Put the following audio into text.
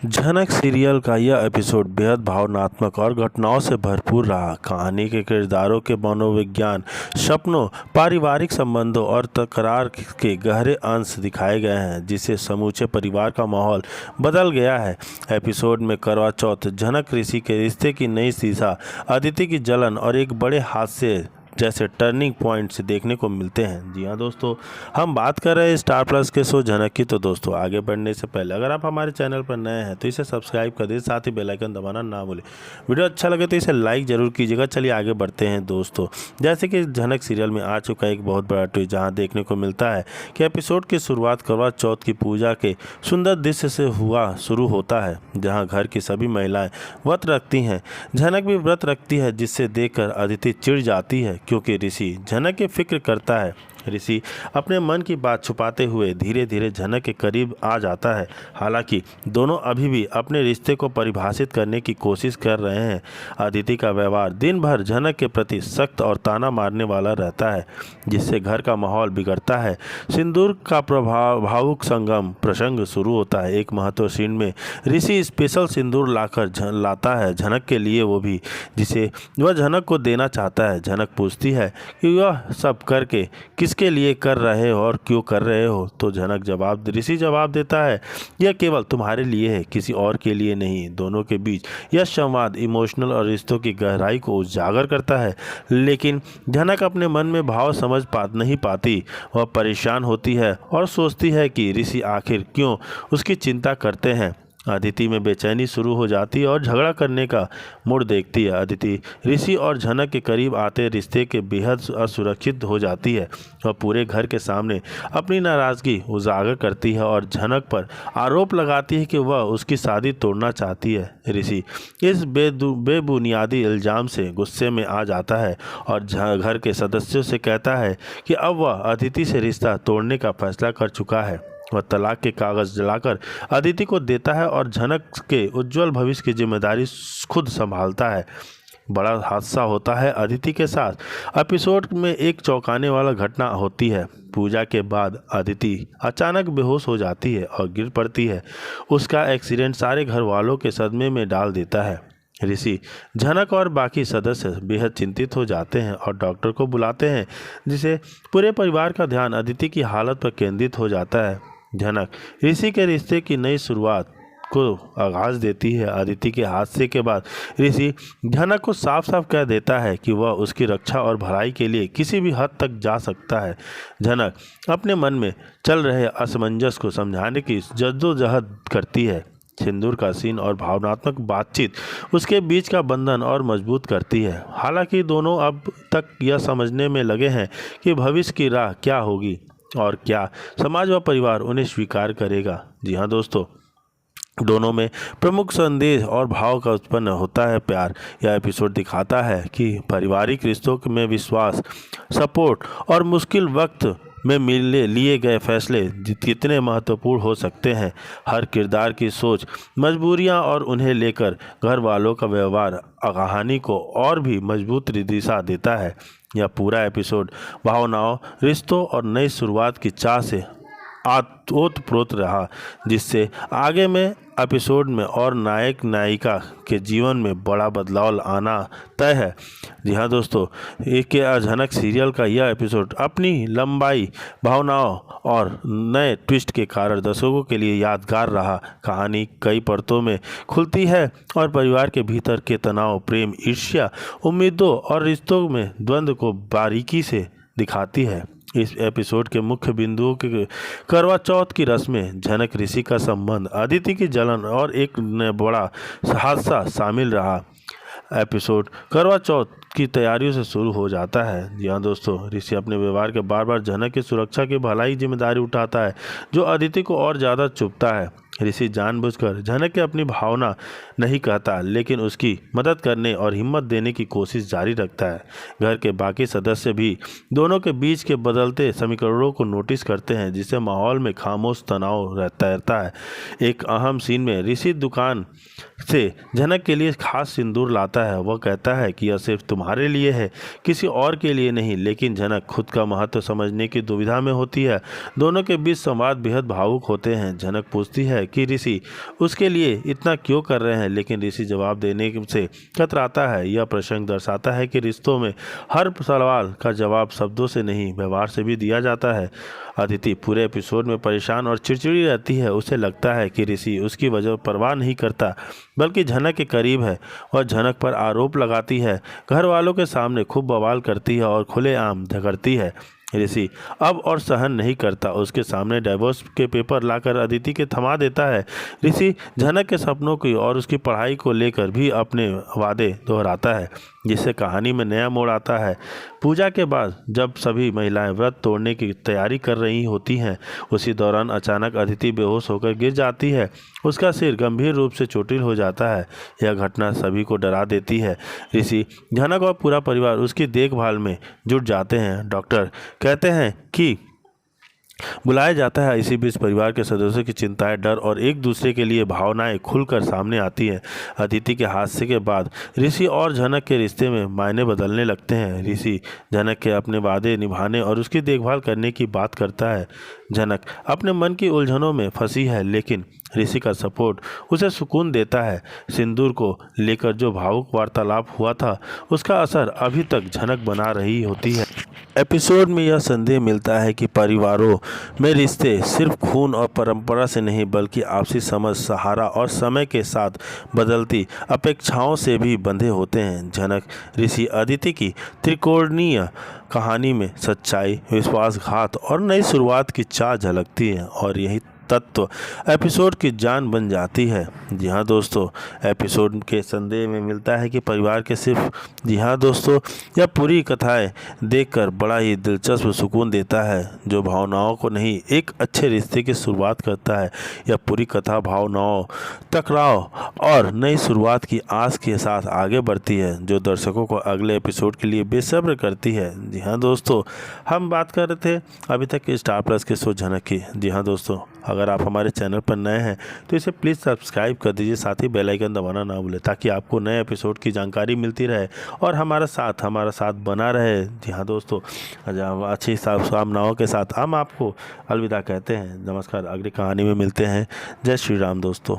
झनक सीरियल का यह एपिसोड बेहद भावनात्मक और घटनाओं से भरपूर रहा। कहानी के किरदारों के मनोविज्ञान, सपनों, पारिवारिक संबंधों और तकरार के गहरे अंश दिखाए गए हैं, जिससे समूचे परिवार का माहौल बदल गया है। एपिसोड में करवा चौथ, झनक ऋषि के रिश्ते की नई दिशा, अदिति की जलन और एक बड़े हादसे जैसे टर्निंग पॉइंट्स देखने को मिलते हैं। जी हाँ दोस्तों, हम बात कर रहे हैं स्टार प्लस के शो झनक की। तो दोस्तों, आगे बढ़ने से पहले अगर आप हमारे चैनल पर नए हैं तो इसे सब्सक्राइब कर दीजिए, साथ ही बेल आइकन दबाना ना भूलें। वीडियो अच्छा लगे तो इसे लाइक जरूर कीजिएगा। चलिए आगे बढ़ते हैं दोस्तों। जैसे कि झनक सीरियल में आ चुका एक बहुत बड़ा ट्विस्ट, जहाँ देखने को मिलता है कि एपिसोड की शुरुआत करवा चौथ की पूजा के सुंदर दृश्य से हुआ शुरू होता है, जहाँ घर की सभी महिलाएं व्रत रखती हैं। झनक भी व्रत रखती है, जिससे देखकर अदिति चिढ़ जाती है, क्योंकि ऋषि झनक की फिक्र करता है। ऋषि अपने मन की बात छुपाते हुए धीरे धीरे झनक के करीब आ जाता है। हालांकि दोनों अभी भी अपने रिश्ते को परिभाषित करने की कोशिश कर रहे हैं। अदिति का व्यवहार दिन भर झनक के प्रति सख्त और ताना मारने वाला रहता है, जिससे घर का माहौल बिगड़ता है। सिंदूर का भावुक संगम प्रसंग शुरू होता है। एक महत्वपूर्ण सीन में ऋषि स्पेशल सिंदूर लाता है झनक के लिए, वो भी जिसे वह झनक को देना चाहता है। झनक पूछती है कि वह सब करके किसके लिए कर रहे हो और क्यों कर रहे हो। तो ऋषि जवाब देता है, यह केवल तुम्हारे लिए है, किसी और के लिए नहीं। दोनों के बीच यह संवाद इमोशनल और रिश्तों की गहराई को उजागर करता है, लेकिन झनक अपने मन में भाव समझ नहीं पाती। वह परेशान होती है और सोचती है कि ऋषि आखिर क्यों उसकी चिंता करते हैं। अदिति में बेचैनी शुरू हो जाती है और झगड़ा करने का मूड देखती है। अदिति ऋषि और झनक के करीब आते रिश्ते के बेहद असुरक्षित हो जाती है। वह पूरे घर के सामने अपनी नाराज़गी उजागर करती है और झनक पर आरोप लगाती है कि वह उसकी शादी तोड़ना चाहती है। ऋषि इस बेबुनियादी इल्ज़ाम से गुस्से में आ जाता है और घर के सदस्यों से कहता है कि अब वह अदिति से रिश्ता तोड़ने का फैसला कर चुका है। वह तलाक के कागज जलाकर अदिति को देता है और झनक के उज्जवल भविष्य की जिम्मेदारी खुद संभालता है। बड़ा हादसा होता है अदिति के साथ। एपिसोड में एक चौंकाने वाला घटना होती है। पूजा के बाद अदिति अचानक बेहोश हो जाती है और गिर पड़ती है। उसका एक्सीडेंट सारे घर वालों के सदमे में डाल देता है। ऋषि, झनक और बाकी सदस्य बेहद चिंतित हो जाते हैं और डॉक्टर को बुलाते हैं, जिससे पूरे परिवार का ध्यान अदिति की हालत पर केंद्रित हो जाता है। झनक ऋषि के रिश्ते की नई शुरुआत को आगाज देती है। अदिति के हादसे के बाद ऋषि झनक को साफ साफ कह देता है कि वह उसकी रक्षा और भलाई के लिए किसी भी हद तक जा सकता है। झनक अपने मन में चल रहे असमंजस को समझाने की जद्दोजहद करती है। सिंदूर का सीन और भावनात्मक बातचीत उसके बीच का बंधन और मजबूत करती है। हालांकि दोनों अब तक यह समझने में लगे हैं कि भविष्य की राह क्या होगी और क्या समाज व परिवार उन्हें स्वीकार करेगा। जी हाँ दोस्तों, दोनों में प्रमुख संदेश और भाव का उत्पन्न होता है प्यार। यह एपिसोड दिखाता है कि पारिवारिक रिश्तों में विश्वास, सपोर्ट और मुश्किल वक्त में लिए गए फैसले कितने महत्वपूर्ण हो सकते हैं। हर किरदार की सोच, मजबूरियां और उन्हें लेकर घर वालों का व्यवहार कहानी को और भी मजबूत दिशा देता है। यह पूरा एपिसोड भावनाओं, रिश्तों और नई शुरुआत की चाह से ओतप्रोत रहा, जिससे आगे में एपिसोड में और नायक नायिका के जीवन में बड़ा बदलाव आना तय है। जी हाँ दोस्तों, एक झनक सीरियल का यह एपिसोड अपनी लंबाई, भावनाओं और नए ट्विस्ट के कारण दर्शकों के लिए यादगार रहा। कहानी कई परतों में खुलती है और परिवार के भीतर के तनाव, प्रेम, ईर्ष्या, उम्मीदों और रिश्तों में द्वंद्व को बारीकी से दिखाती है। इस एपिसोड के मुख्य बिंदुओं के करवा चौथ की रस्में, झनक ऋषि का संबंध, अदिति की जलन और एक बड़ा हादसा शामिल रहा। एपिसोड करवा चौथ की तैयारियों से शुरू हो जाता है। जी हाँ दोस्तों, ऋषि अपने व्यवहार के बार बार झनक की सुरक्षा की भलाई जिम्मेदारी उठाता है, जो अदिति को और ज़्यादा चुभता है। ऋषि जानबूझकर झनक के अपनी भावना नहीं कहता, लेकिन उसकी मदद करने और हिम्मत देने की कोशिश जारी रखता है। घर के बाकी सदस्य भी दोनों के बीच के बदलते समीकरणों को नोटिस करते हैं, जिससे माहौल में खामोश तनाव रहता है। एक अहम सीन में ऋषि दुकान से झनक के लिए खास सिंदूर लाता है। वह कहता है कि यह सिर्फ तुम्हारे लिए है, किसी और के लिए नहीं, लेकिन झनक खुद का महत्व समझने की दुविधा में होती है। दोनों के बीच संवाद बेहद भावुक होते हैं। झनक पूछती है कि ऋषि उसके लिए इतना क्यों कर रहे हैं, लेकिन ऋषि जवाब देने से कतराता है। यह प्रसंग दर्शाता है कि रिश्तों में हर सवाल का जवाब शब्दों से नहीं, व्यवहार से भी दिया जाता है। अदिति पूरे एपिसोड में परेशान और चिड़चिड़ी रहती है। उसे लगता है कि ऋषि उसकी वजह परवाह नहीं करता, बल्कि झनक के करीब है और झनक पर आरोप लगाती है, घर वालों के सामने खूब बवाल करती है और खुलेआम झगड़ती है। ऋषि अब और सहन नहीं करता, उसके सामने डाइवोर्स के पेपर लाकर अदिति के थमा देता है। ऋषि झनक के सपनों की और उसकी पढ़ाई को लेकर भी अपने वादे दोहराता है, जिससे कहानी में नया मोड़ आता है। पूजा के बाद जब सभी महिलाएं व्रत तोड़ने की तैयारी कर रही होती हैं, उसी दौरान अचानक अदिति बेहोश होकर गिर जाती है। उसका सिर गंभीर रूप से चोटिल हो जाता है। यह घटना सभी को डरा देती है। ऋषि, झनक और पूरा परिवार उसकी देखभाल में जुट जाते हैं। डॉक्टर कहते हैं कि बुलाया जाता है। इसी बीच परिवार के सदस्यों की चिंताएं, डर और एक दूसरे के लिए भावनाएं खुलकर सामने आती हैं। अदिति के हादसे के बाद ऋषि और झनक के रिश्ते में मायने बदलने लगते हैं। ऋषि झनक के अपने वादे निभाने और उसकी देखभाल करने की बात करता है। झनक अपने मन की उलझनों में फंसी है, लेकिन ऋषि का सपोर्ट उसे सुकून देता है। सिंदूर को लेकर जो भावुक वार्तालाप हुआ था, उसका असर अभी तक झनक बना रही होती है। एपिसोड में यह संदेश मिलता है कि परिवारों में रिश्ते सिर्फ खून और परंपरा से नहीं, बल्कि आपसी समझ, सहारा और समय के साथ बदलती अपेक्षाओं से भी बंधे होते हैं। झनक ऋषि अदिति की त्रिकोणीय कहानी में सच्चाई, विश्वासघात और नई शुरुआत की चाह झलकती है, और यही तत्व एपिसोड की जान बन जाती है। जी हाँ दोस्तों, एपिसोड के संदेश में मिलता है कि परिवार के सिर्फ, जी हाँ दोस्तों, यह पूरी कथाएं देखकर बड़ा ही दिलचस्प सुकून देता है, जो भावनाओं को नहीं, एक अच्छे रिश्ते की शुरुआत करता है। यह पूरी कथा भावनाओं, टकराव और नई शुरुआत की आस के साथ आगे बढ़ती है, जो दर्शकों को अगले एपिसोड के लिए बेसब्र करती है। जी हाँ दोस्तों, हम बात कर रहे थे अभी तक स्टार प्लस के शो झनक की। जी हाँ दोस्तों, अगर आप हमारे चैनल पर नए हैं तो इसे प्लीज़ सब्सक्राइब कर दीजिए, साथ ही बेल आइकन दबाना ना भूलें, ताकि आपको नए एपिसोड की जानकारी मिलती रहे और हमारा साथ बना रहे। जी हाँ दोस्तों, अच्छी शुभकामनाओं के साथ हम आपको अलविदा कहते हैं। नमस्कार, अगली कहानी में मिलते हैं। जय श्री राम दोस्तों।